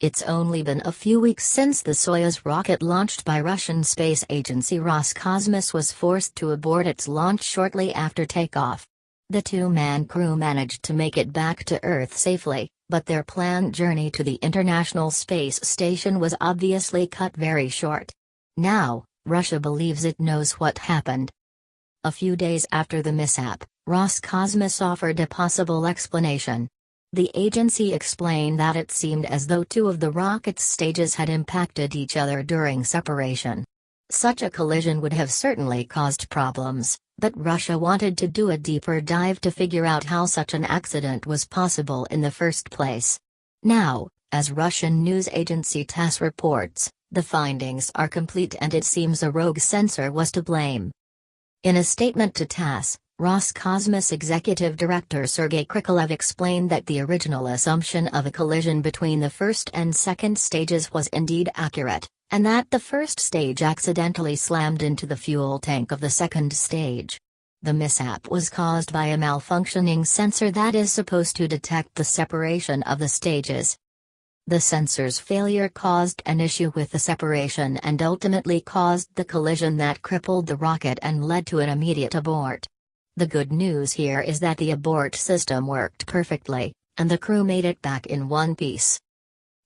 It's only been a few weeks since the Soyuz rocket launched by Russian space agency Roscosmos was forced to abort its launch shortly after takeoff. The two-man crew managed to make it back to Earth safely, but their planned journey to the International Space Station was obviously cut very short. Now, Russia believes it knows what happened. A few days after the mishap, Roscosmos offered a possible explanation. The agency explained that it seemed as though two of the rocket's stages had impacted each other during separation. Such a collision would have certainly caused problems, but Russia wanted to do a deeper dive to figure out how such an accident was possible in the first place. Now, as Russian news agency TASS reports, the findings are complete and it seems a rogue sensor was to blame. In a statement to TASS, Roscosmos Executive Director Sergei Krikalev explained that the original assumption of a collision between the first and second stages was indeed accurate, and that the first stage accidentally slammed into the fuel tank of the second stage. The mishap was caused by a malfunctioning sensor that is supposed to detect the separation of the stages. The sensor's failure caused an issue with the separation and ultimately caused the collision that crippled the rocket and led to an immediate abort. The good news here is that the abort system worked perfectly, and the crew made it back in one piece.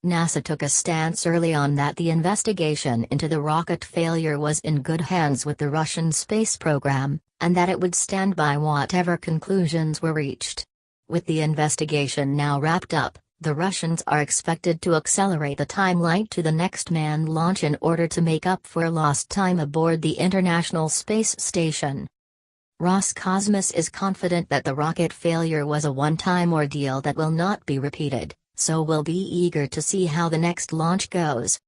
NASA took a stance early on that the investigation into the rocket failure was in good hands with the Russian space program, and that it would stand by whatever conclusions were reached. With the investigation now wrapped up, the Russians are expected to accelerate the timeline to the next manned launch in order to make up for lost time aboard the International Space Station. Roscosmos is confident that the rocket failure was a one-time ordeal that will not be repeated, so we'll be eager to see how the next launch goes.